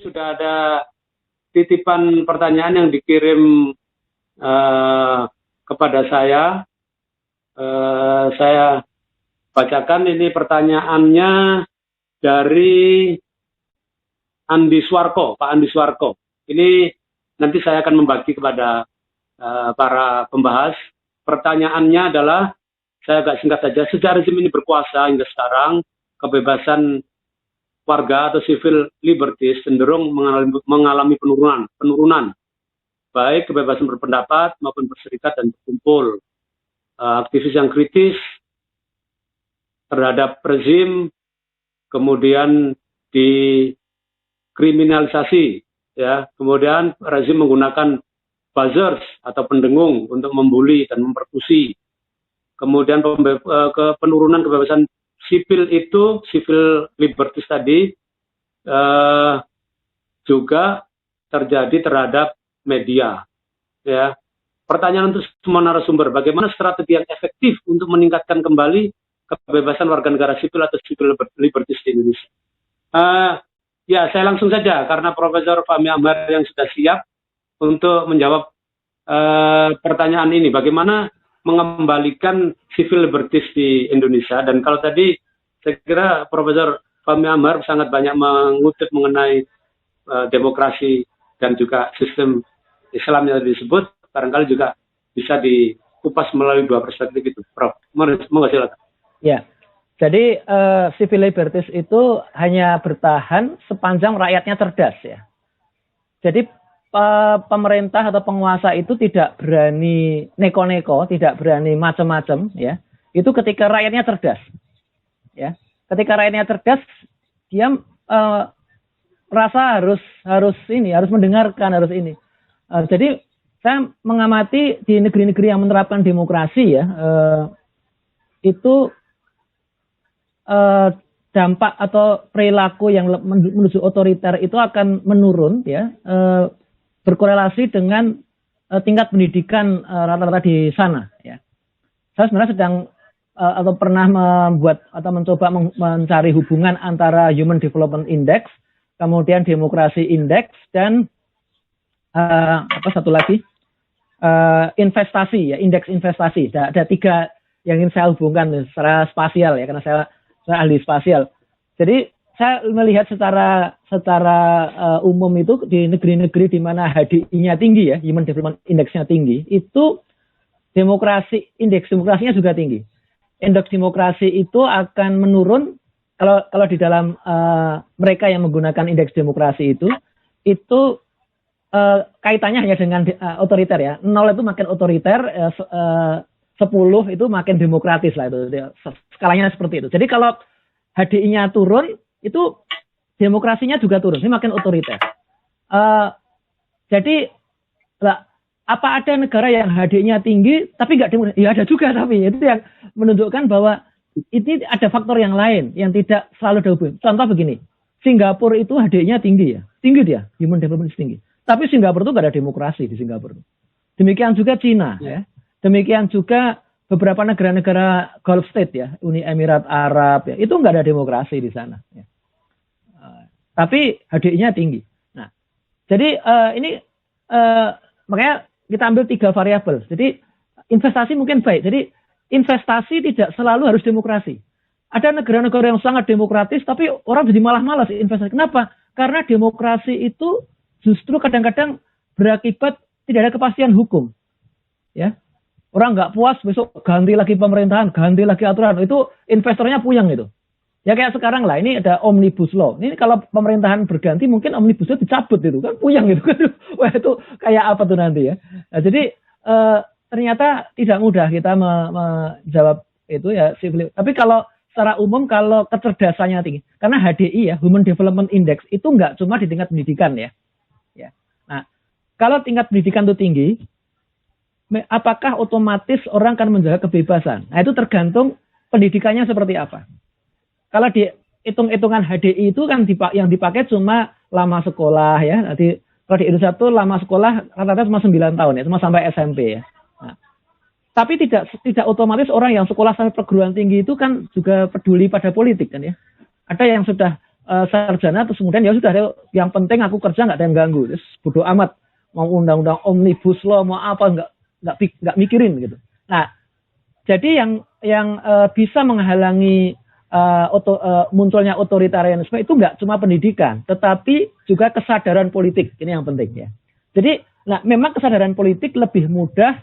sudah ada titipan pertanyaan yang dikirim kepada saya. Saya bacakan ini pertanyaannya dari Andi Swarko, Pak Andi Swarko. Ini nanti saya akan membagi kepada para pembahas. Pertanyaannya adalah, saya agak singkat saja, sejak rezim ini berkuasa hingga sekarang, kebebasan warga atau civil liberties cenderung mengalami penurunan, baik kebebasan berpendapat maupun berserikat dan berkumpul. Aktivis yang kritis terhadap rezim kemudian dikriminalisasi, ya. Kemudian rezim menggunakan buzzers atau pendengung untuk membuli dan mempersekusi. Kemudian penurunan kebebasan sipil itu, civil liberties tadi, juga terjadi terhadap media. Ya. Pertanyaan untuk semua narasumber, bagaimana strategi yang efektif untuk meningkatkan kembali kebebasan warga negara sipil atau civil liberties di Indonesia? Ya, saya langsung saja, karena Profesor Fahmi Amhar yang sudah siap untuk menjawab pertanyaan ini. Bagaimana mengembalikan civil liberties di Indonesia? Dan kalau tadi saya kira Profesor Fahmi Amhar sangat banyak mengutip mengenai demokrasi dan juga sistem Islam yang disebut, barangkali juga bisa dikupas melalui dua perspektif itu, Prof. Monggo silakan. Ya, jadi civil liberties itu hanya bertahan sepanjang rakyatnya cerdas, ya. Jadi pemerintah atau penguasa itu tidak berani neko-neko, tidak berani macam-macam, ya. Itu ketika rakyatnya cerdas, ya. Ketika rakyatnya cerdas, dia rasa harus mendengarkan, harus ini. Jadi saya mengamati di negeri-negeri yang menerapkan demokrasi, ya, itu dampak atau perilaku yang menuju otoriter itu akan menurun, ya. Berkorelasi dengan tingkat pendidikan rata-rata di sana, ya. Saya sebenarnya sedang atau pernah membuat atau mencoba mencari hubungan antara Human Development Index, kemudian Demokrasi Index, dan satu lagi investasi, ya, indeks investasi. Ada tiga yang ingin saya hubungkan secara spasial, ya, karena saya ahli spasial. Jadi saya melihat secara umum itu di negeri-negeri di mana HDI-nya tinggi, ya, Human Development Index-nya tinggi, itu indeks demokrasinya juga tinggi. Indeks demokrasi itu akan menurun kalau di dalam mereka yang menggunakan indeks demokrasi itu kaitannya hanya dengan otoriter, ya. 0 itu makin otoriter, 10 itu makin demokratis lah, itu skalanya seperti itu. Jadi kalau HDI-nya turun, itu demokrasinya juga turun, ini makin otoriter. Jadi apa ada negara yang HDI-nya tinggi tapi nggak demokratis? Ya ada juga, tapi itu yang menunjukkan bahwa ini ada faktor yang lain yang tidak selalu dihubungi. Contoh begini, Singapura itu HDI-nya tinggi, ya, tinggi dia, Human Development tinggi. Tapi Singapura itu nggak ada demokrasi di Singapura. Demikian juga Cina, ya. Demikian juga beberapa negara-negara Gulf State, ya, Uni Emirat Arab, ya, itu nggak ada demokrasi di sana, ya. Tapi HDI-nya tinggi. Nah, jadi ini makanya kita ambil 3 variabel. Jadi investasi mungkin baik. Jadi investasi tidak selalu harus demokrasi. Ada negara-negara yang sangat demokratis, tapi orang jadi malas investasi. Kenapa? Karena demokrasi itu justru kadang-kadang berakibat tidak ada kepastian hukum, ya. Orang nggak puas, besok ganti lagi pemerintahan, ganti lagi aturan, itu investornya puyeng itu. Ya kayak sekarang lah, ini ada Omnibus Law. Ini kalau pemerintahan berganti mungkin Omnibus Law dicabut itu kan, puyeng itu kan. Wah, itu kayak apa tuh nanti, ya. Nah, jadi ternyata tidak mudah kita menjawab itu, ya, civil. Tapi kalau secara umum, kalau kecerdasannya tinggi, karena HDI, ya, Human Development Index itu nggak cuma di tingkat pendidikan, ya. Nah, kalau tingkat pendidikan itu tinggi, apakah otomatis orang akan menjaga kebebasan? Nah, itu tergantung pendidikannya seperti apa. Kalau di hitung-hitungan HDI itu kan yang dipakai cuma lama sekolah, ya. Nanti kalau di Indonesia itu lama sekolah rata-rata cuma 9 tahun, ya, cuma sampai SMP, ya. Nah, tapi tidak otomatis orang yang sekolah sampai perguruan tinggi itu kan juga peduli pada politik, kan, ya. Ada yang sudah sarjana, terus kemudian ya sudah, yang penting aku kerja nggak ada yang ganggu, terus bodo amat mau undang-undang omnibus law mau apa nggak mikirin gitu. Nah, jadi yang bisa menghalangi munculnya otoritarianisme itu nggak cuma pendidikan, tetapi juga kesadaran politik. Ini yang penting ya. Jadi, nah memang kesadaran politik lebih mudah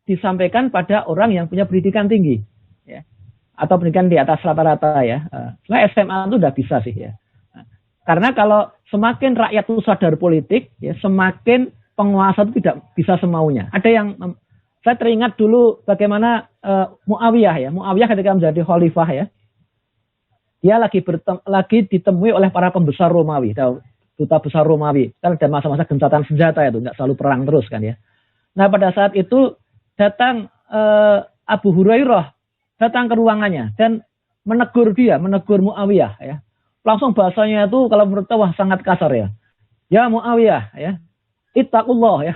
disampaikan pada orang yang punya pendidikan tinggi, ya, atau pendidikan di atas rata-rata ya. Nah, SMA itu udah bisa sih ya. Karena kalau semakin rakyat itu sadar politik, ya, semakin penguasa itu tidak bisa semaunya. Ada yang saya teringat dulu bagaimana Muawiyah ya. Muawiyah ketika menjadi khalifah ya, dia lagi ditemui oleh para pembesar Romawi, duta besar Romawi. Kan ada masa-masa gencatan senjata itu, nggak selalu perang terus kan ya. Nah pada saat itu datang Abu Hurairah datang ke ruangannya dan menegur Muawiyah ya. Langsung bahasanya itu kalau menurut saya sangat kasar ya. Ya Muawiyah ya, ittaqullah ya,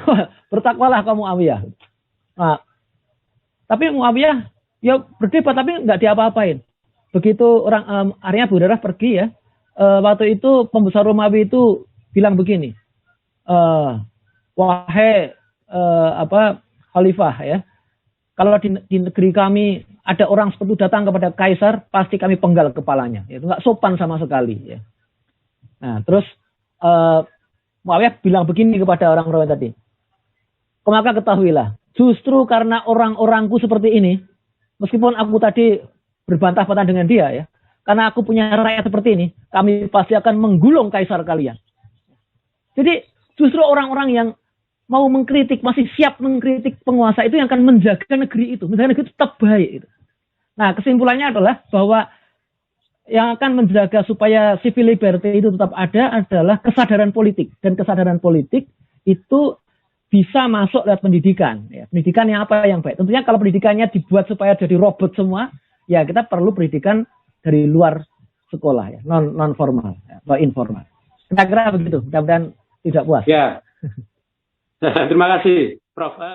bertakwalah kamu Muawiyah. Nah, tapi Muawiyah ya berdebat tapi nggak diapa-apain. Begitu akhirnya Abu Hurairah pergi ya. Waktu itu pembesar Romawi itu bilang begini, wahai khalifah ya, kalau di negeri kami ada orang seperti itu datang kepada kaisar, pasti kami penggal kepalanya. Itu nggak sopan sama sekali. Ya. Nah, terus Muawiyah bilang begini kepada orang Romawi tadi, maka ketahuilah, justru karena orang-orangku seperti ini, meskipun aku tadi berbantah-bantah dengan dia ya, karena aku punya rakyat seperti ini, kami pasti akan menggulung kaisar kalian. Jadi justru orang-orang yang mau mengkritik, masih siap mengkritik penguasa itu yang akan menjaga negeri itu tetap baik. Gitu. Nah kesimpulannya adalah bahwa yang akan menjaga supaya civil liberty itu tetap ada adalah kesadaran politik. Dan kesadaran politik itu bisa masuk lewat pendidikan. Ya. Pendidikan yang apa yang baik. Tentunya kalau pendidikannya dibuat supaya jadi robot semua, ya kita perlu pendidikan dari luar sekolah ya, non formal atau informal. Kira-kira begitu. Mudah-mudahan tidak puas. Ya. Terima kasih, Prof.